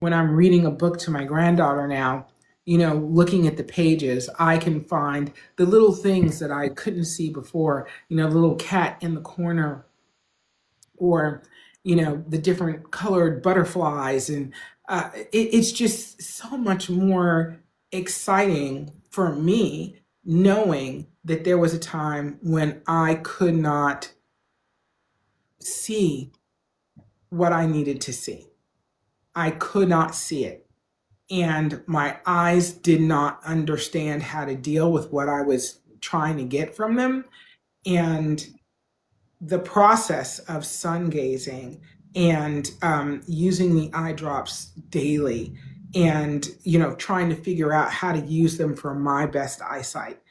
when I'm reading a book to my granddaughter now, looking at the pages, I can find the little things that I couldn't see before, the little cat in the corner, or, the different colored butterflies. And it's just so much more exciting for me knowing that there was a time when I could not see what I needed to see. I could not see it. And my eyes did not understand how to deal with what I was trying to get from them. And the process of sun gazing and using the eye drops daily, and trying to figure out how to use them for my best eyesight,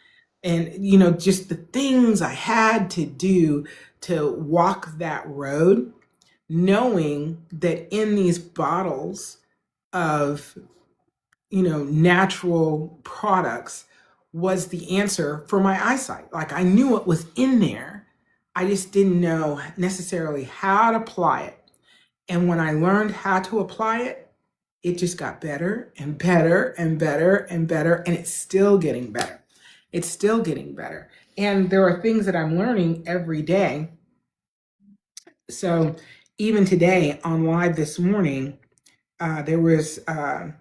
and just the things I had to do to walk that road, knowing that in these bottles of natural products was the answer for my eyesight. Like, I knew it was in there. I just didn't know necessarily how to apply it. And when I learned how to apply it, it just got better and better and better and better. And it's still getting better. It's still getting better. And there are things that I'm learning every day. So even today on live this morning, there was I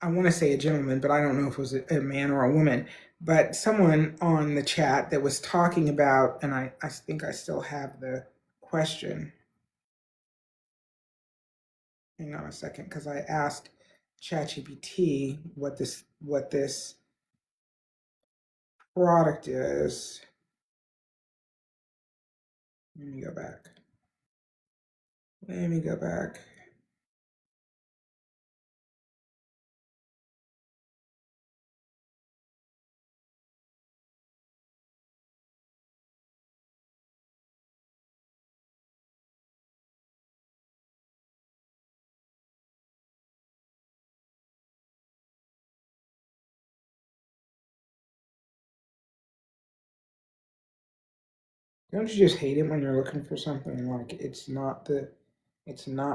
want to say a gentleman, but I don't know if it was a man or a woman, but someone on the chat that was talking about, and I think I still have the question. Hang on a second, because I asked ChatGPT what this product is. Let me go back. Let me go back. Don't you just hate it when you're looking for something like it's not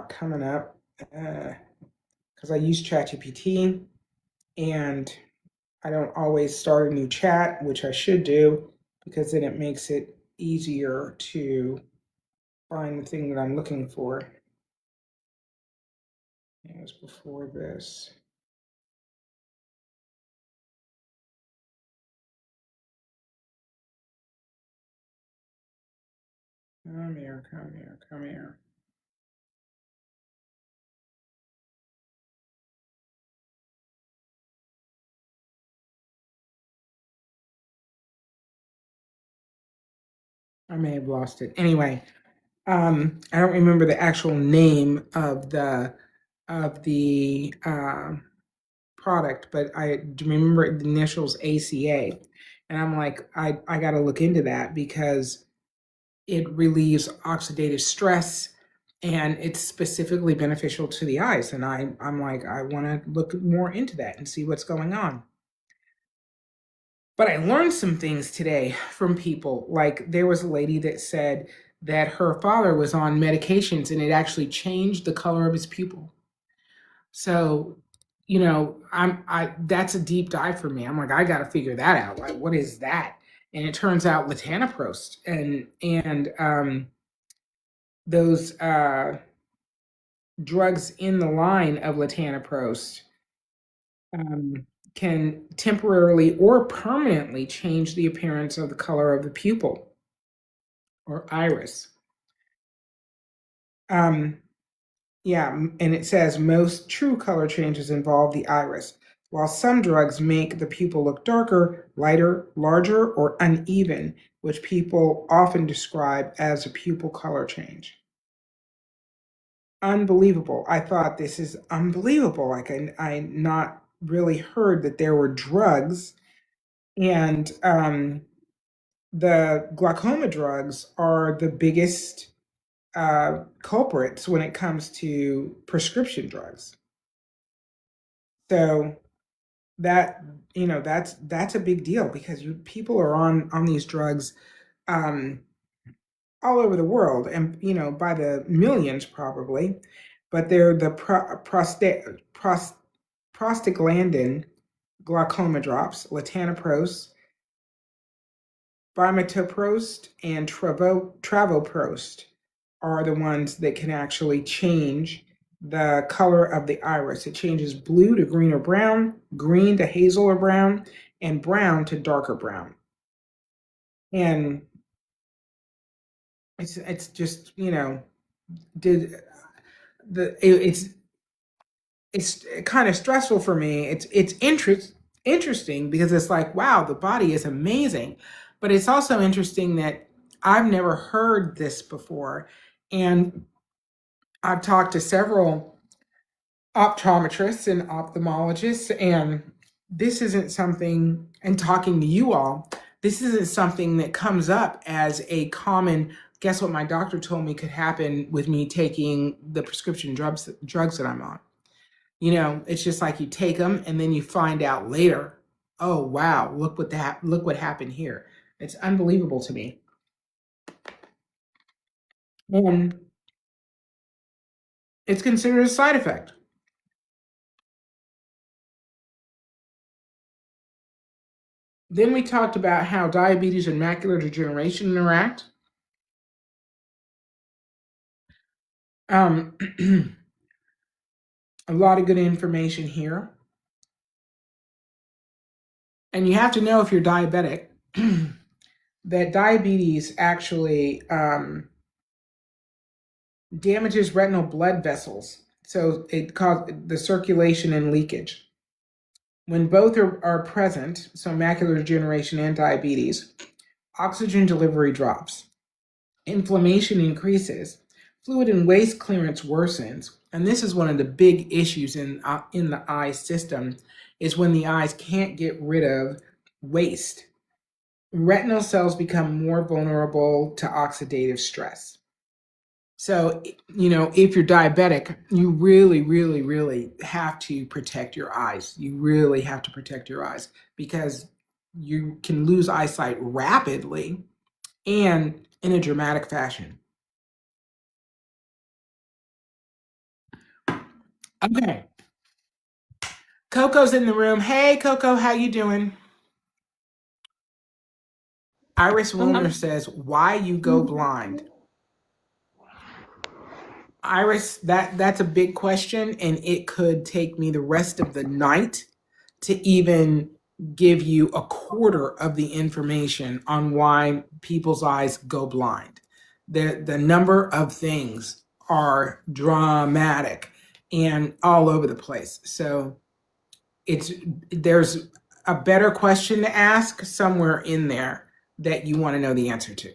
coming up? Because I use ChatGPT, and I don't always start a new chat, which I should do, because then it makes it easier to find the thing that I'm looking for. It was before this. Come here, come here, come here. I may have lost it. Anyway, I don't remember the actual name of the product, but I remember the initials ACA. And I'm like, I got to look into that because it relieves oxidative stress, and it's specifically beneficial to the eyes. And I'm like, I want to look more into that and see what's going on. But I learned some things today from people. Like, there was a lady that said that her father was on medications and it actually changed the color of his pupil. So, I that's a deep dive for me. I'm like, I got to figure that out. Like, what is that? And it turns out latanoprost and those drugs in the line of latanoprost um, can temporarily or permanently change the appearance of the color of the pupil or iris. Um, yeah, and it says most true color changes involve the iris, while some drugs make the pupil look darker, lighter, larger, or uneven, which people often describe as a pupil color change. Unbelievable. I thought, this is unbelievable. Like, I not really heard that there were drugs, and the glaucoma drugs are the biggest culprits when it comes to prescription drugs. So that that's a big deal, because people are on these drugs um, all over the world, and by the millions probably. but they're the prostaglandin glaucoma drops, latanoprost, bimatoprost, and travoprost are the ones that can actually change the color of the iris. It changes blue to green or brown, green to hazel or brown, and brown to darker brown. And it's just, did it's kind of stressful for me. It's interesting because it's like, wow, the body is amazing, but it's also interesting that I've never heard this before, and I've talked to several optometrists and ophthalmologists, and this isn't something. And talking to you all, this isn't something that comes up as a common. Guess what my doctor told me could happen with me taking the prescription drugs that I'm on. It's just like you take them and then you find out later, oh wow, look what happened here. It's unbelievable to me. And it's considered a side effect. Then we talked about how diabetes and macular degeneration interact. Um, a lot of good information here. And you have to know, if you're diabetic, that diabetes actually damages retinal blood vessels. So it causes the circulation and leakage. When both are present, so macular degeneration and diabetes, oxygen delivery drops, inflammation increases, fluid and waste clearance worsens, and this is one of the big issues in the eye system, is when the eyes can't get rid of waste. Retinal cells become more vulnerable to oxidative stress. So, if you're diabetic, you really, really, really have to protect your eyes. You really have to protect your eyes, because you can lose eyesight rapidly and in a dramatic fashion. Okay. Coco's in the room. Hey, Coco, how you doing? Iris Wilner says, why you go blind? Iris, that's a big question, and it could take me the rest of the night to even give you a quarter of the information on why people's eyes go blind. The number of things are dramatic and all over the place. So there's a better question to ask somewhere in there that you want to know the answer to.